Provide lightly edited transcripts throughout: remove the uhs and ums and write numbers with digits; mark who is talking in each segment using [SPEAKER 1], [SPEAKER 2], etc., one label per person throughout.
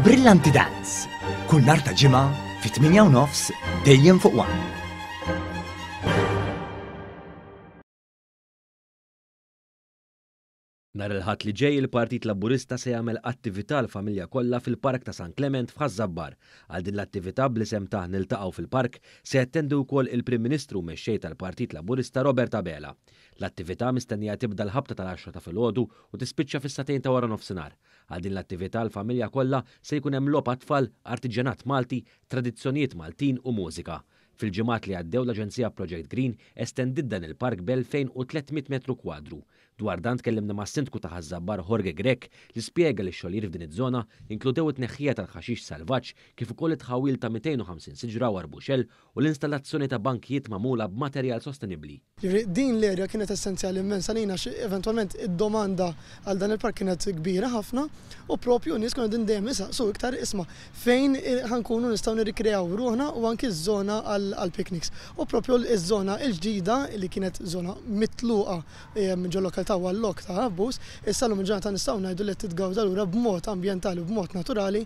[SPEAKER 1] Brillanti Dance, kull nhar ta' ġimgħa fit-8:30 dejjem fuq One.
[SPEAKER 2] Nhar il-ħadd li ġej il-Partit Laburista se jagħmel attività l-familja kollha fil-Park ta' San Clement f'Ħażabbar. Għal din l-attività bl-isem ta' niltaqgħu fil-park se jattendu wkoll il-Prim Ministru mexxej tal-Partit Laburista Robert Abela. L-attività mistennija tibda l-ħabta tal-10 ta' filgħodu u tispiċċa fis-satejn ta' wara nofsinhar. Għal din l-attività l-familja kollha se jkun hemm logħob tfal, artiġanat Malti, tradizzjonijiet Maltin u mużika. Fil-ġimgħat li għaddew l-Aġenzija Project Green estendid dan il-park b'2300 metru kwadru. Dwar dan tkellimna ma' sindku ta' Ħażabbar Jorge Grek li spjega li x-xogħlijiet f'din iż-żona inkludew it-tneħħija tal-ħaxix salvaġġ kif ukoll it-tħawil ta' 250 siġra u arbuxell u l-installazzjoni ta' bankijiet magħmula b'materjal sostenibbli.
[SPEAKER 3] Din l-erja kienet essenzjali immens għalina eventwalment id-domanda għal dan il-park kienet kbira ħafna u propju nies kienu din dejjem isaqsu iktar isma' fejn ħankunu nistgħu nirrikreaw ruħna u anki ż-żona għall-picnics. U propju iż-żona l-ġdida li kienet żona mitluqa ġol lokalità u għall-lok ta' Abbus, issa l-lum ġurnata nistgħu ngħidu li titgawda lura b'mod ambjentali u b'mod naturali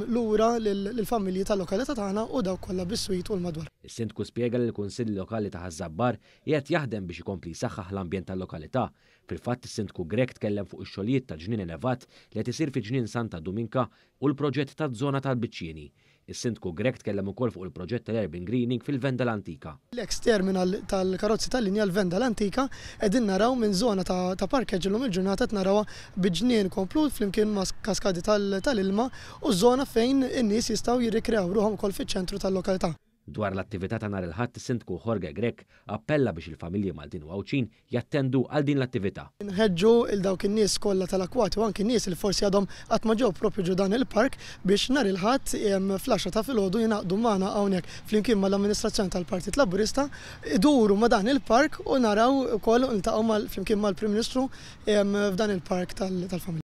[SPEAKER 3] lura lill-familji tal-lokalità tagħna u dawk kollha bis-swit u l-madwar.
[SPEAKER 2] Is-sindku spjega li l-Kunsill Lokali ta' Ħażabbar qiegħed jaħdem biex ikompli jsaħħaħ l-ambjent tal-lokalità. Fil-fatt is-sindku Grek tkellem fuq ix-xogħlijiet ta' ġnien Enevat li qed isir fi ġnien Santa Dominka u l-proġett taż-żona tal-Biċċieni. Is-sindku Grek tkellem ukoll fuq il-proġett tal-urban greening fil-Venda l-Antika.
[SPEAKER 3] L-ex terminal tal-karozzi tal-linja l-Venda l-Antika qegħdin naraw minn żona ta' parkeġġ illum il-ġurnata qed narawha biġnien komplut flimkien ma' kaskadi tal-ilma u żona fejn in-nies jistgħu jirrikreaw ruħhom ukoll fiċ-ċentru tal-lokalità.
[SPEAKER 2] Dwar l-attività ta' nhar il-ħadd is-sindku Jorge Grek appella biex il-familji Maltin u Għawċin jattendu għal din l-attività.
[SPEAKER 3] Nħeġġu il dawk in-nies kollha tal-akwati u anki n-nies li forsi għadhom qatt ma ġew proprju ġu dan il-park biex nhar il-ħadd fl-10 ta' filgħodu jingħaqdu magħna hawnhekk flimkien mal-amministrazzjoni tal-Partit Laburista iduru ma' dan il-park u naraw ukoll niltaqgħu flimkien mal-Prim Ministru f'dan il-park tal-familja.